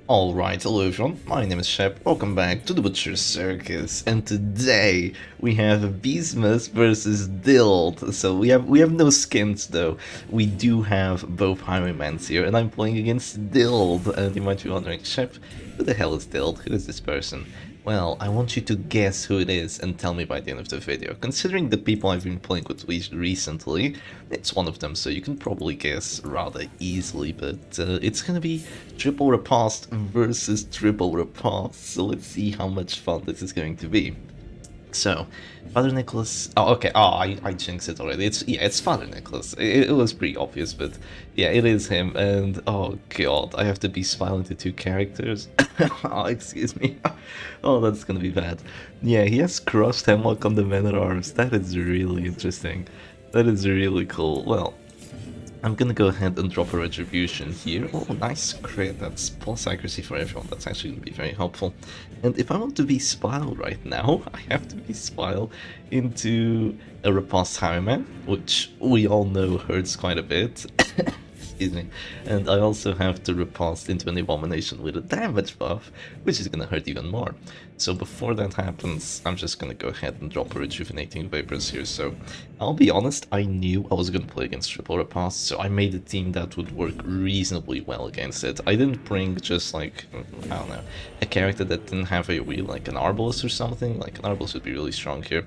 Alright, hello everyone, my name is Shep, welcome back to the Butcher's Circus, and today we have Beastmas versus Dild. So we have no skins though, we do have both Highwaymans here, and I'm playing against Dild, and you might be wondering, Shep, who the hell is Dild? Who is this person? Well, I want you to guess who it is and tell me by the end of the video. Considering the people I've been playing with recently, it's one of them, so you can probably guess rather easily, but it's gonna be triple riposte versus triple riposte, so let's see how much fun this is going to be. So, Father Nicholas. Oh, okay. Oh, I jinxed it already. It's Father Nicholas. It was pretty obvious, but yeah, it is him. And oh god, I have to be smiling to two characters. Oh, excuse me. Oh, that's gonna be bad. Yeah, he has crushed Hemlock on the men at arms. That is really interesting. That is really cool. Well, I'm gonna go ahead and drop a retribution here. Oh, nice crit. That's plus accuracy for everyone. That's actually gonna be very helpful. And if I want to be Spile right now, I have to be Spile into a Riposte Highwayman, which we all know hurts quite a bit. Excuse me. And I also have to riposte into an abomination with a damage buff, which is gonna hurt even more. So before that happens, I'm just gonna go ahead and drop a rejuvenating vapors here. So I'll be honest, I knew I was gonna play against triple riposte, so I made a team that would work reasonably well against it. I didn't bring just like, I don't know, a character that didn't have a wheel, like an Arbalest or something. Like an Arbalest would be really strong here.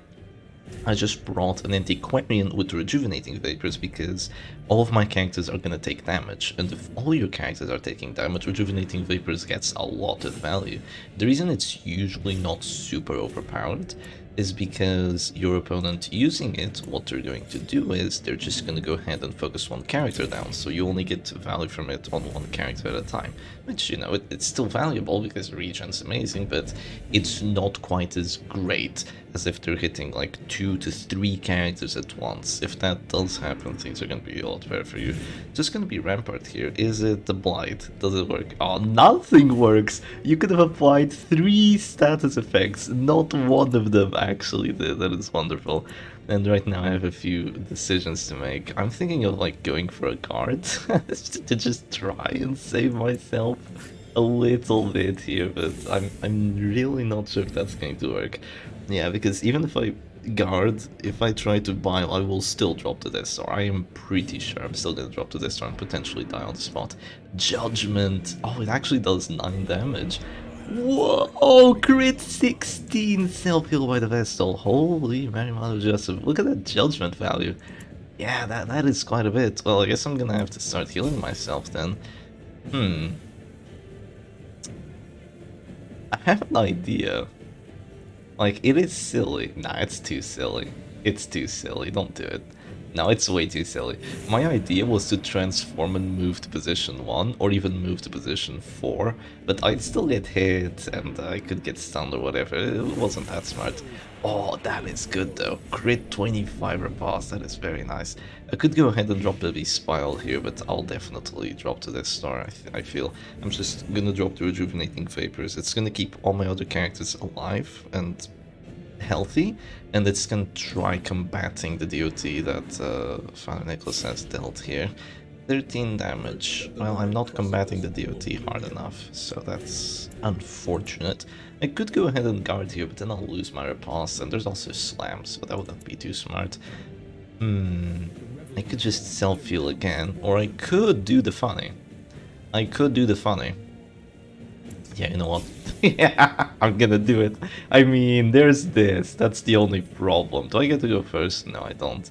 I just brought an Antiquarian with rejuvenating vapors because all of my characters are gonna take damage, and if all your characters are taking damage, rejuvenating vapors gets a lot of value. The reason it's usually not super overpowered is because your opponent using it, what they're going to do is they're just going to go ahead and focus one character down, so you only get value from it on one character at a time, which, you know, it's still valuable because regen's amazing, but it's not quite as great as if they're hitting like 2 to 3 characters at once. If that does happen, things are going to be a lot better for you. Just going to be Rampart here. Is it the Blight? Does it work? Oh, nothing works! You could have applied 3 status effects, not one of them actually did. That is wonderful. And right now I have a few decisions to make. I'm thinking of like going for a guard to just try and save myself a little bit here, but I'm really not sure if that's going to work. Yeah, because even if I guard, if I try to bile, I will still drop to this, or I am pretty sure I'm still gonna drop to this or and potentially die on the spot. Judgment! Oh, it actually does 9 damage. Whoa! Oh, crit 16 self-heal by the Vestal. Holy Mary Mother Joseph. Look at that judgment value. Yeah, that is quite a bit. Well, I guess I'm gonna have to start healing myself then. I have an idea. Like, it is silly. Nah, it's too silly. It's too silly. Don't do it. No, it's way too silly. My idea was to transform and move to position 1, or even move to position 4, but I'd still get hit, and I could get stunned or whatever. It wasn't that smart. Oh, that is good though. Crit 25 riposte, that is very nice. I could go ahead and drop the Spile here, but I'll definitely drop to this star, I feel. I'm just gonna drop the Rejuvenating Vapors. It's gonna keep all my other characters alive and healthy, and it's gonna try combating the DOT that Father Nicholas has dealt here. 13 damage. Well, I'm not combating the DOT hard enough, so that's unfortunate. I could go ahead and guard here, but then I'll lose my riposte, and there's also slam, so that wouldn't be too smart. I could just self-heal again, or I could do the funny. I could do the funny. Yeah, you know what? Yeah, I'm gonna do it. I mean, there's this. That's the only problem. Do I get to go first? No, I don't.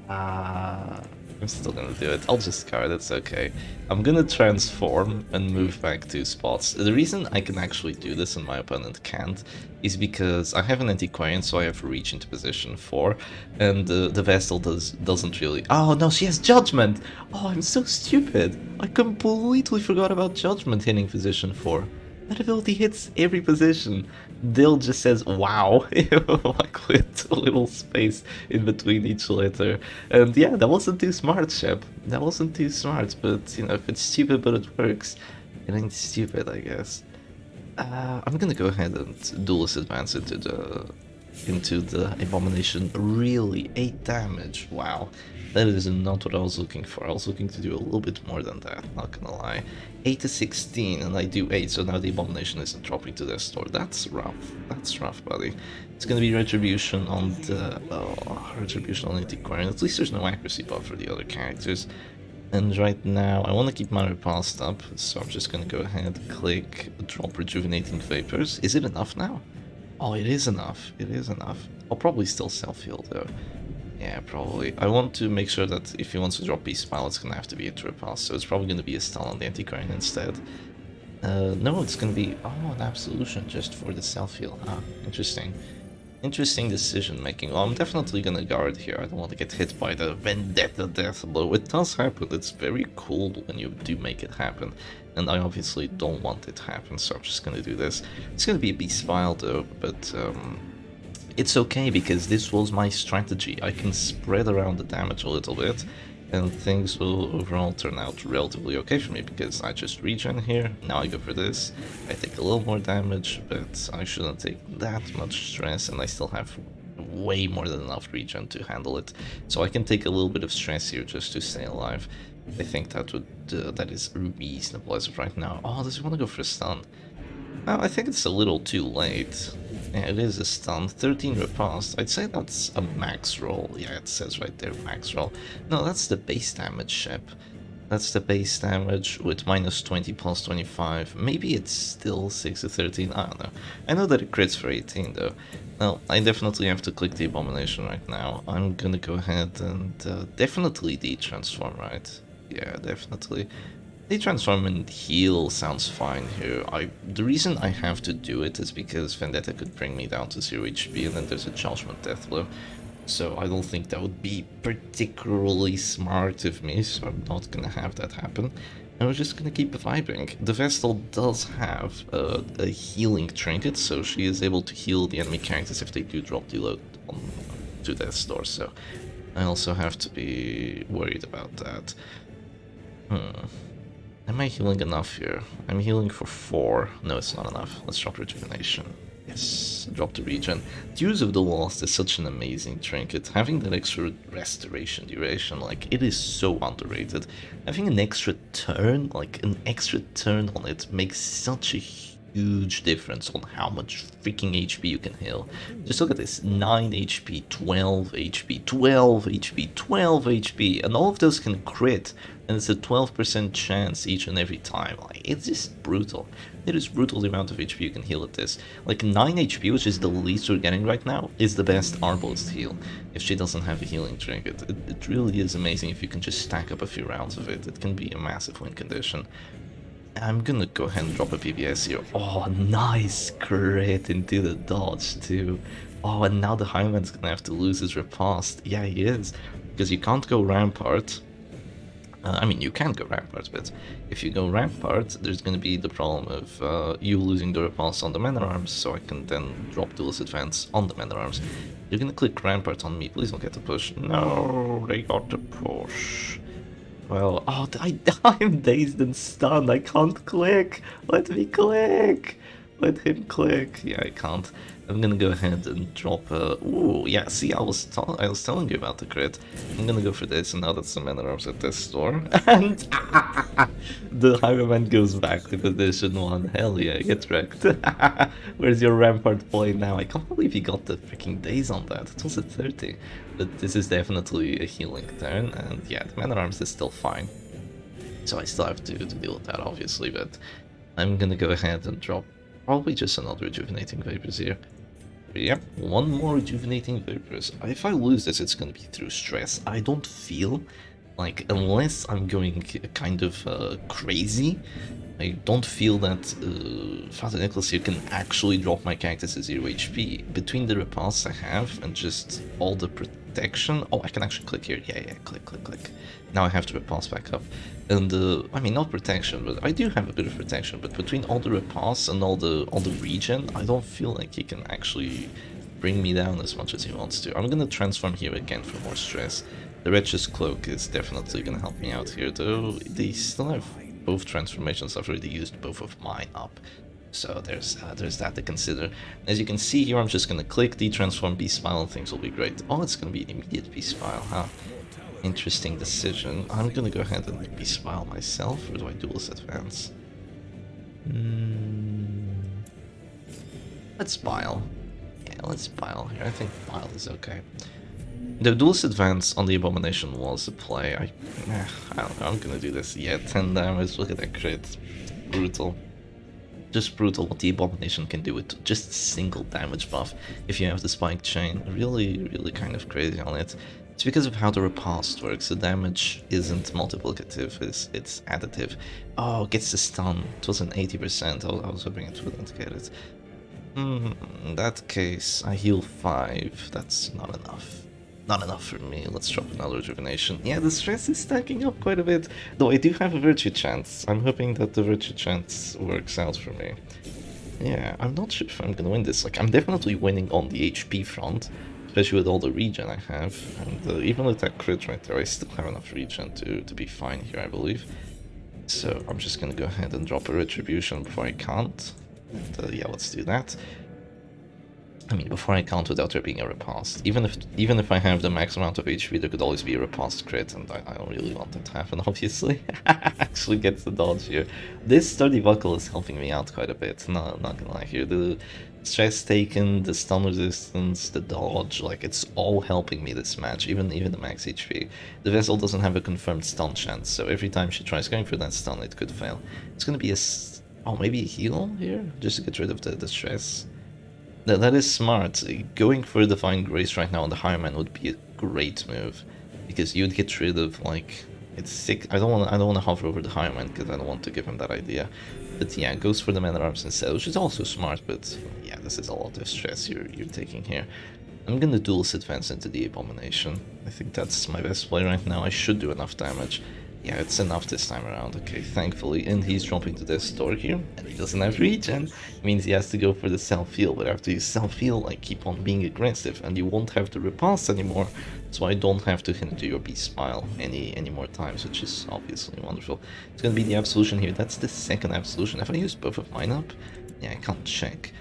I'm still gonna do it. I'll just guard, it's okay. I'm gonna transform and move back 2 spots. The reason I can actually do this and my opponent can't is because I have an Antiquarian, so I have reach into position 4, and the Vestal doesn't really... Oh no, she has Judgment! Oh, I'm so stupid! I completely forgot about Judgment hitting position 4. That ability hits every position. Dill just says wow, like with a little space in between each letter. And yeah, that wasn't too smart, Shep. That wasn't too smart, but you know, if it's stupid but it works, it ain't stupid, I guess. I'm gonna go ahead and duelist advance into the into the Abomination. Really, 8 damage. Wow. That is not what I was looking for. I was looking to do a little bit more than that, not gonna lie. 8 to 16, and I do 8, so now the Abomination isn't dropping to their store. That's rough. That's rough, buddy. It's gonna be Retribution on the... Retribution on Antiquarian. At least there's no accuracy buff for the other characters. And right now, I want to keep my riposte up, so I'm just gonna go ahead, click, drop Rejuvenating Vapors. Is it enough now? Oh, it is enough. It is enough. I'll probably still self-heal, though. Yeah, probably. I want to make sure that if he wants to drop Beast Smile, it's gonna have to be a riposte, so it's probably gonna be a stun on the Antiquarian instead. No, it's gonna be... Oh, an Absolution just for the self-heal. Ah, interesting. Interesting decision making. Well, I'm definitely gonna guard here. I don't want to get hit by the Vendetta Death Blow. It does happen. It's very cool when you do make it happen. And I obviously don't want it to happen, so I'm just gonna do this. It's gonna be a Beast Smile though, but it's okay because this was my strategy. I can spread around the damage a little bit, and things will overall turn out relatively okay for me because I just regen here. Now I go for this. I take a little more damage, but I shouldn't take that much stress, and I still have way more than enough regen to handle it. So I can take a little bit of stress here just to stay alive. I think that is reasonable as of right now. Oh, does he want to go for a stun? Well, I think it's a little too late. Yeah, it is a stun. 13 riposte. I'd say that's a max roll. Yeah, it says right there, max roll. No, that's the base damage, Shep. That's the base damage with minus 20 plus 25. Maybe it's still 6 to 13. I don't know. I know that it crits for 18 though. Now, I definitely have to click the Abomination right now. I'm gonna go ahead and definitely de-transform, right? Yeah, definitely. De-transform and heal sounds fine here. The reason I have to do it is because Vendetta could bring me down to 0 HP and then there's a Judgment Death Blow. So I don't think that would be particularly smart of me, so I'm not gonna have that happen. And we're just gonna keep vibing. The Vestal does have a healing trinket, so she is able to heal the enemy characters if they do drop deload to their store, so I also have to be worried about that. Am I healing enough here? I'm healing for 4. No, it's not enough. Let's drop Rejuvenation. Yes, drop the regen. Tears of the Lost is such an amazing trinket. Having that extra restoration duration, like, it is so underrated. Having an extra turn, like, an extra turn on it makes such a huge difference on how much freaking HP you can heal. Just look at this, 9 HP, 12 HP, 12 HP, 12 HP, and all of those can crit, and it's a 12% chance each and every time. Like, it's just brutal. It is brutal the amount of HP you can heal at this. Like, 9 HP, which is the least we're getting right now, is the best Arbalest heal, if she doesn't have a healing trinket. It really is amazing if you can just stack up a few rounds of it. It can be a massive win condition. I'm gonna go ahead and drop a PBS here. Oh, nice crit into the dodge too. Oh, and now the Highwayman's gonna have to lose his riposte. Yeah, he is. Because you can't go Rampart. I mean, you can go Rampart, but if you go Rampart, there's gonna be the problem of you losing the riposte on the Man at Arms, so I can then drop Duelist Advance on the Man at Arms. You're gonna click Rampart on me. Please don't get the push. No, they got the push. Well, oh, I'm dazed and stunned. I can't click. Let me click. Let him click. Yeah, I can't. I'm gonna go ahead and drop a... Ooh, yeah, see, I was telling you about the crit. I'm gonna go for this, and now that's the Man at Arms at this store. And the Highwayman goes back to position 1. Hell yeah, get wrecked. Where's your Rampart boy now? I can't believe he got the freaking daze on that. It was at 30. But this is definitely a healing turn, and yeah, the Man at Arms is still fine. So I still have to deal with that, obviously, but I'm gonna go ahead and drop probably just another Rejuvenating Vapors here. Yep, one more Rejuvenating Vapors. If I lose this, it's gonna be through stress. I don't feel like, unless I'm going kind of crazy, I don't feel that Father Nicholas here can actually drop my characters to 0 HP. Between the repulse I have and just all the protection... Oh, I can actually click here. Yeah, click. Now I have to repulse back up. And, I mean, not protection, but I do have a bit of protection. But between all the repulse and all the regen, I don't feel like he can actually bring me down as much as he wants to. I'm gonna transform here again for more stress. The Wretch's Cloak is definitely gonna help me out here, though they still have both transformations. I've already used both of mine up. So there's that to consider. As you can see here, I'm just gonna click the transform B-Smile and things will be great. Oh, it's gonna be an immediate B-Smile, huh? Interesting decision. I'm gonna go ahead and B-Smile myself, or do I duelist advance? Let's bile. Yeah, let's bile here. I think bile is okay. The duelist advance on the abomination was a play. I don't know, I'm gonna do this. Yeah, 10 damage, look at that crit. Brutal. Just brutal what the abomination can do with just a single damage buff if you have the spike chain. Really, really kind of crazy on it. It's because of how the riposte works. The damage isn't multiplicative, it's additive. Oh, it gets the stun. It was an 80%. I was hoping it wouldn't get it. In that case, I heal 5. That's not enough. Not enough for me. Let's drop another rejuvenation. Yeah, the stress is stacking up quite a bit. Though I do have a virtue chance. I'm hoping that the virtue chance works out for me. Yeah, I'm not sure if I'm gonna win this. Like, I'm definitely winning on the HP front, especially with all the regen I have. And even with that crit right there, I still have enough regen to be fine here, I believe. So I'm just gonna go ahead and drop a retribution before I can't. And yeah, let's do that. I mean, before I count without there being a riposte. Even if I have the max amount of HP, there could always be a riposte crit, and I don't really want that to happen, obviously. Actually gets the dodge here. This sturdy buckle is helping me out quite a bit, not gonna lie here. The stress taken, the stun resistance, the dodge, like, it's all helping me this match, even the max HP. The vessel doesn't have a confirmed stun chance, so every time she tries going for that stun, it could fail. It's gonna be maybe a heal here, just to get rid of the stress. That is smart. Going for Divine Grace right now on the Higher Man would be a great move, because you'd get rid of, like, it's sick. I don't want to hover over the Higher Man because I don't want to give him that idea. But yeah, goes for the Man-at-Arms instead, which is also smart. But yeah, this is a lot of stress you're taking here. I'm gonna duelist advance into the Abomination. I think that's my best play right now. I should do enough damage. Yeah, it's enough this time around, okay, thankfully. And he's dropping to this door here, and he doesn't have regen. It means he has to go for the self-heal, but after you self-heal, I keep on being aggressive, and you won't have to riposte anymore, so I don't have to hinder your B-Smile any more times, which is obviously wonderful. It's gonna be the Absolution here. That's the second Absolution. Have I used both of mine up? Yeah, I can't check,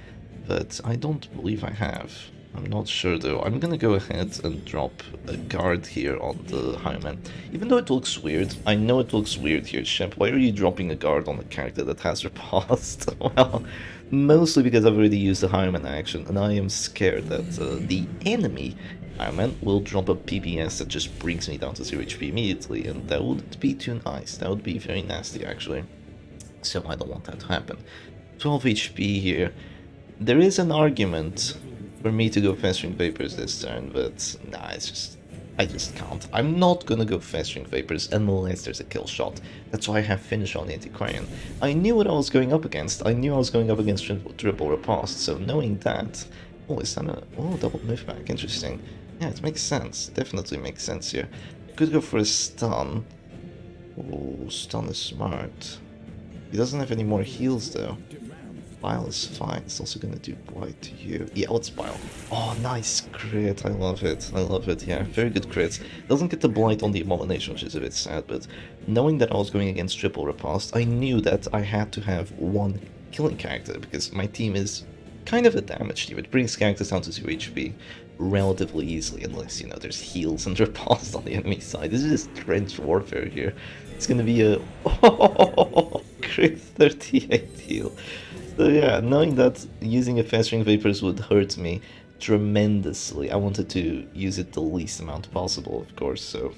but I don't believe I have. I'm not sure though. I'm gonna go ahead and drop a guard here on the High Man. Even though it looks weird, I know it looks weird here, Shep. Why are you dropping a guard on a character that has riposte? Well, mostly because I've already used the High Man action, and I am scared that the enemy High Man will drop a PBS that just brings me down to 0 HP immediately, and that wouldn't be too nice. That would be very nasty, actually. So I don't want that to happen. 12 HP here. There is an argument for me to go Festering Vapors this turn, but nah, I just can't. I'm not gonna go Festering Vapors unless there's a kill shot. That's why I have Finish on the Antiquarian. I knew what I was going up against. I knew I was going up against triple riposte, so knowing that... Oh, is that a... Oh, double move back, interesting. Yeah, it makes sense. Definitely makes sense here. I could go for a stun. Oh, stun is smart. He doesn't have any more heals though. Bile is fine. It's also gonna do blight to you. Yeah, let's bile. Oh, nice crit. I love it. I love it. Yeah, very good crits. Doesn't get the blight on the Abomination, which is a bit sad, but knowing that I was going against triple riposte, I knew that I had to have one killing character because my team is kind of a damage team. It brings characters down to 0 HP relatively easily, unless, you know, there's heals and riposte on the enemy side. This is just trench warfare here. It's gonna be a crit 38 heal. So yeah, knowing that using a Festering Vapors would hurt me tremendously, I wanted to use it the least amount possible, of course, so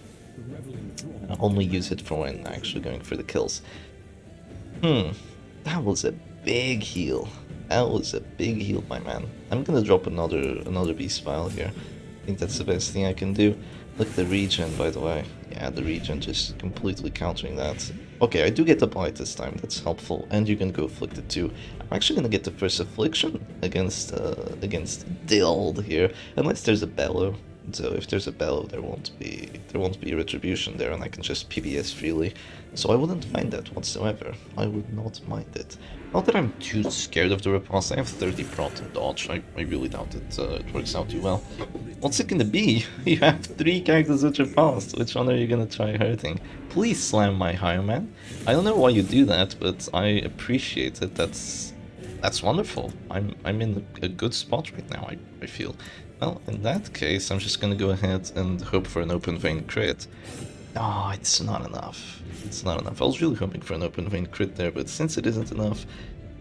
I only use it for when actually going for the kills. That was a big heal. That was a big heal, my man. I'm gonna drop another B-Smile here. I think that's the best thing I can do. Look at the regen, by the way. Yeah, the regen just completely countering that. Okay, I do get the blight this time, that's helpful, and you can go afflicted too. I'm actually gonna get the first affliction against Dild here, unless there's a bellow. So if there's a bellow, there won't be a retribution there, and I can just PBS freely. So I wouldn't mind that whatsoever. I would not mind it. Not that I'm too scared of the riposte. I have 30 prot and dodge. I really doubt it works out too well. What's it gonna be? You have 3 characters with riposte. Which one are you gonna try hurting? Please slam my Higher Man. I don't know why you do that, but I appreciate it. That's That's wonderful. I'm in a good spot right now, I feel. Well, in that case, I'm just gonna go ahead and hope for an open vein crit. Oh, it's not enough. It's not enough. I was really hoping for an open vein crit there, but since it isn't enough,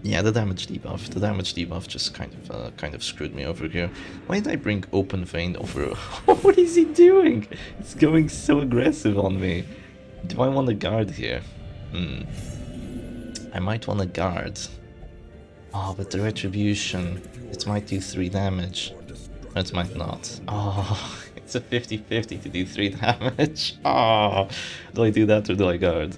yeah, the damage debuff just kind of screwed me over here. Why did I bring open vein over? What is he doing? It's going so aggressive on me. Do I want to guard here? I might want to guard. Oh, but the retribution, it might do 3 damage. Or it might not. Oh, it's a 50-50 to do 3 damage. Oh, do I do that or do I guard?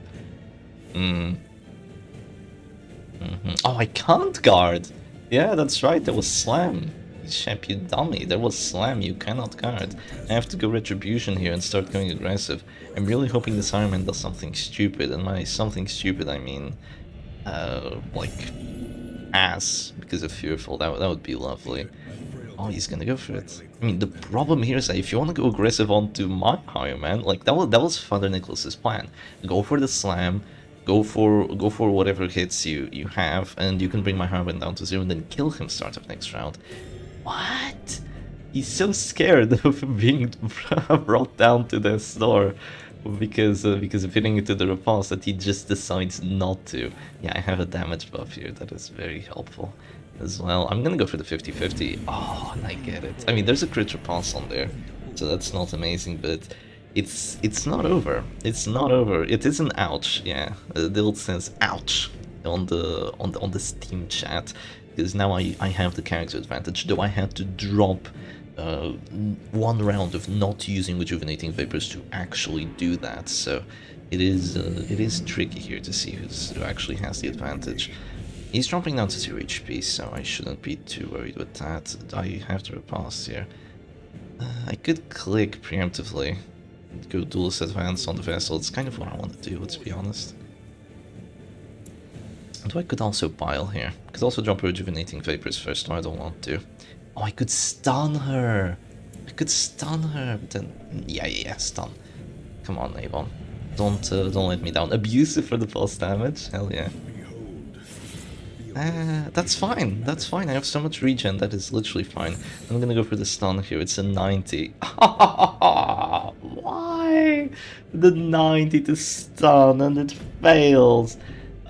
Oh, I can't guard! Yeah, that's right, there was slam. Shep, you dummy, there was slam, you cannot guard. I have to go retribution here and start going aggressive. I'm really hoping this Iron Man does something stupid, and by something stupid I mean, like, ass, because of Fearful. That would be lovely. Oh, he's gonna go for it. I mean, the problem here is that if you want to go aggressive onto my Iron Man, like, that was Father Nicholas's plan. Go for the slam, go for whatever hits you have, and you can bring my Iron Man down to 0 and then kill him start of next round. What? He's so scared of being brought down to the store because of hitting into the riposte that he just decides not to. Yeah, I have a damage buff here. That is very helpful as well. I'm gonna go for the 50-50. Oh, and I get it. I mean, there's a crit riposte on there, so that's not amazing, but it's not over. It's not over. It is an ouch. Yeah, Dilt says ouch on the Steam chat, because now I have the character advantage, though I had to drop 1 round of not using rejuvenating vapors to actually do that. So it is tricky here to see who actually has the advantage. He's dropping down to 2 HP, so I shouldn't be too worried with that. I have to riposte here. I could click preemptively, go duelist advance on the vessel. It's kind of what I want to do, to be honest. And I could also pile here. Could also drop rejuvenating vapors first. No, I don't want to. Oh, I could stun her. I could stun her, but then yeah, stun. Come on, Avon. Don't let me down. Abusive for the pulse damage. Hell yeah. That's fine. That's fine. I have so much regen. That is literally fine. I'm gonna go for the stun here. It's a 90. Why? The 90 to stun and it fails.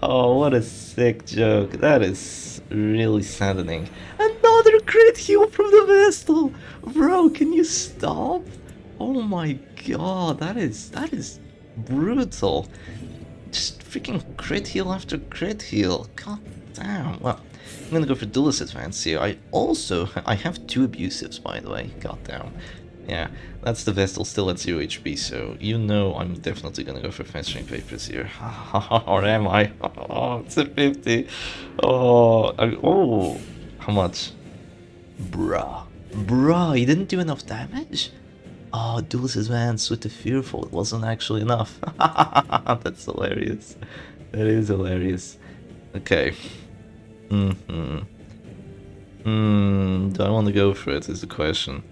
Oh, what a sick joke. That is really saddening. Another crit heal from the Vestal! Bro, can you stop? Oh my god, that is brutal. Just freaking crit heal after crit heal. God damn. Well, I'm gonna go for duelist advance here. I have 2 abusives, by the way. God damn. Yeah, that's the Vestal still at 0 HP, so you know I'm definitely gonna go for fetching vapors here. Or am I? Oh, it's a 50. Oh, how much? Bruh, he didn't do enough damage? Oh, duelist advance with the Fearful, it wasn't actually enough. That's hilarious. That is hilarious. Okay. Do I want to go for it is the question.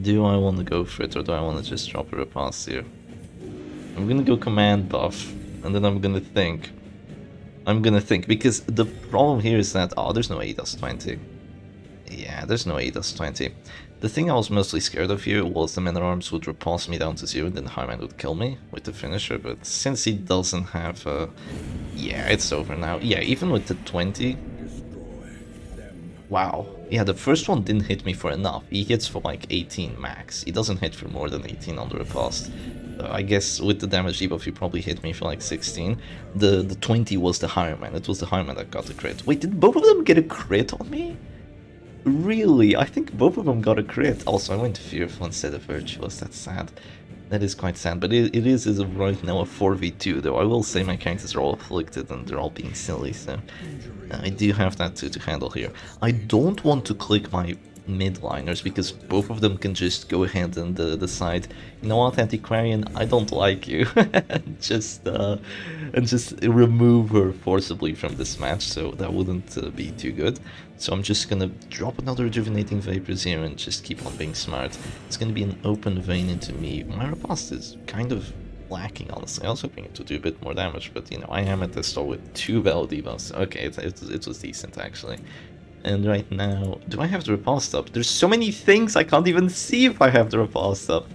Do I want to go for it, or do I want to just drop a riposte here? I'm gonna go command buff, and then I'm gonna think. Because the problem here is that, oh, there's no A does 20. Yeah, there's no A does 20. The thing I was mostly scared of here was the Men-at-Arms would riposte me down to 0, and then Highman would kill me with the finisher, but since he doesn't have yeah, it's over now. Yeah, even with the 20... Wow. Yeah, the first one didn't hit me for enough. He hits for like 18 max. He doesn't hit for more than 18 on the riposte. I guess with the damage debuff he probably hit me for like 16. The 20 was the Higher Man. It was the Higher Man that got the crit. Wait, did both of them get a crit on me? Really? I think both of them got a crit. Also, I went Fearful instead of Virtuous. That's sad. That is quite sad, but it is as of right now a 4v2, though I will say my characters are all afflicted and they're all being silly, so I do have that to handle here. I don't want to click my midliners because both of them can just go ahead and decide, you know what, Antiquarian, I don't like you, and just remove her forcibly from this match, so that wouldn't be too good. So I'm just gonna drop another rejuvenating vapors here and just keep on being smart. It's gonna be an open vein into me. My riposte is kind of lacking, honestly. I was hoping it would do a bit more damage, but you know, I am at the store with 2 Bell debuffs. Okay, it was decent actually. And right now, do I have the riposte up? There's so many things I can't even see if I have the riposte up.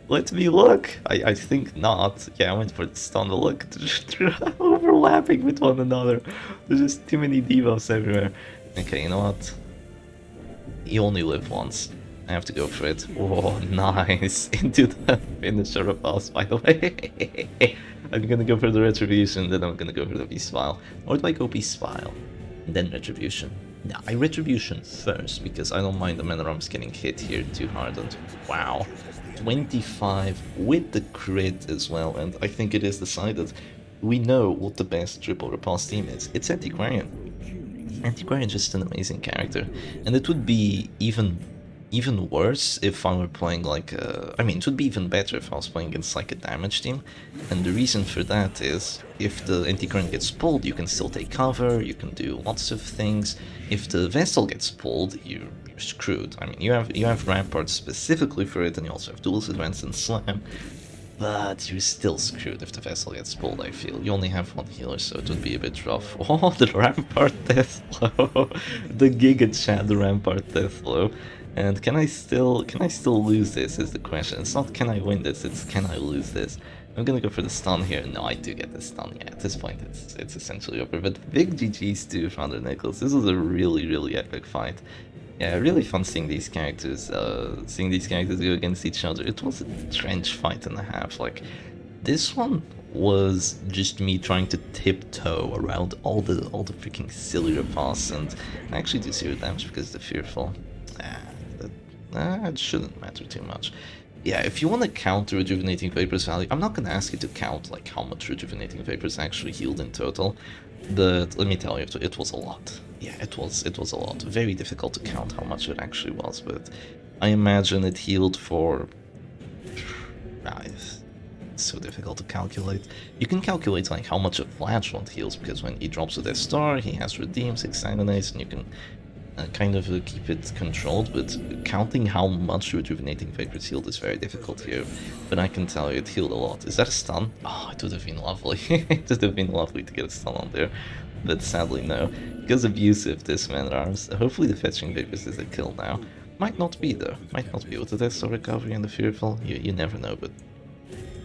Let me look. I think not. Yeah, I went for the stun, but look, they're overlapping with one another. There's just too many debuffs everywhere. Okay, you know what? You only live once. I have to go for it. Oh, nice. Into the finisher riposte, by the way. I'm gonna go for the retribution, then I'm gonna go for the Beast File. Or do I go Beast File? And then retribution? No, I retribution first, because I don't mind the mana arms getting hit here too hard. And wow. 25 with the crit as well, and I think it is decided. We know what the best triple riposte team is. It's Antiquarian. Antiquarian is just an amazing character, and it would be even worse if I were playing like I mean, it would be even better if I was playing against like a damage team, and the reason for that is if the Antiquarian gets pulled, you can still take cover, you can do lots of things. If the Vessel gets pulled, you're screwed. I mean, you have Rampart specifically for it, and you also have Duelist Advance and Slam. But you're still screwed if the Vessel gets pulled, I feel. You only have one healer, so it would be a bit rough. Oh, the Rampart Deathblow! The Giga Chad Rampart Deathblow. And can I still lose this is the question. It's not can I win this, it's can I lose this. I'm gonna go for the stun here. No, I do get the stun. Yeah, at this point it's essentially over. But big GG's to Founder Nichols. This was a really epic fight. Yeah, really fun seeing these characters go against each other. It was a trench fight and a half. Like, this one was just me trying to tiptoe around all the freaking silly repulse, and I actually do 0 damage because the fearful. It shouldn't matter too much. Yeah, if you want to count the rejuvenating vapors value, I'm not gonna ask you to count like how much rejuvenating vapors actually healed in total. But let me tell you, it was a lot. Yeah, it was a lot. Very difficult to count how much it actually was, but I imagine it healed for... it's so difficult to calculate. You can calculate like how much a Flashbond heals, because when he drops with a star, he has Redeem, 6 Sanguinates, and you can kind of keep it controlled, but counting how much rejuvenating vapors healed is very difficult here. But I can tell you it healed a lot. Is that a stun? Oh, it would have been lovely. It would have been lovely to get a stun on there, but sadly no. Because abusive this man arms. Hopefully the fetching vapors is a kill now. Might not be though. Might not be with the Death recovery and the fearful. You never know, but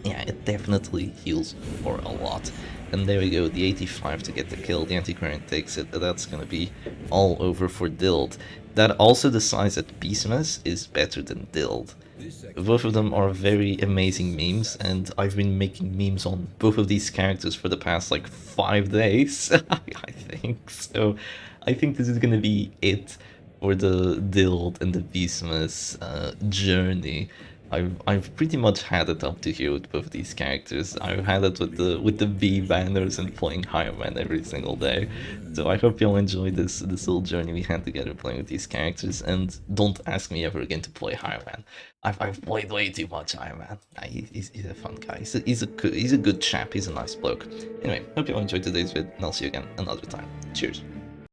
yeah, it definitely heals for a lot. And there we go, the 85 to get the kill, the Antiquarian takes it, that's gonna be all over for Dild. That also decides that Beastmas is better than Dild. Both of them are very amazing memes, and I've been making memes on both of these characters for the past like 5 days, I think. So I think this is gonna be it for the Dild and the Beastmas journey. I've pretty much had it up to here with both these characters. I've had it with the B banners and playing Higher Man every single day. So I hope you'll enjoy this little journey we had together playing with these characters, and don't ask me ever again to play Higher Man. I've played way too much Higher Man. He's a fun guy. He's a good chap. He's a nice bloke. Anyway, hope you all enjoyed today's vid, and I'll see you again another time. Cheers.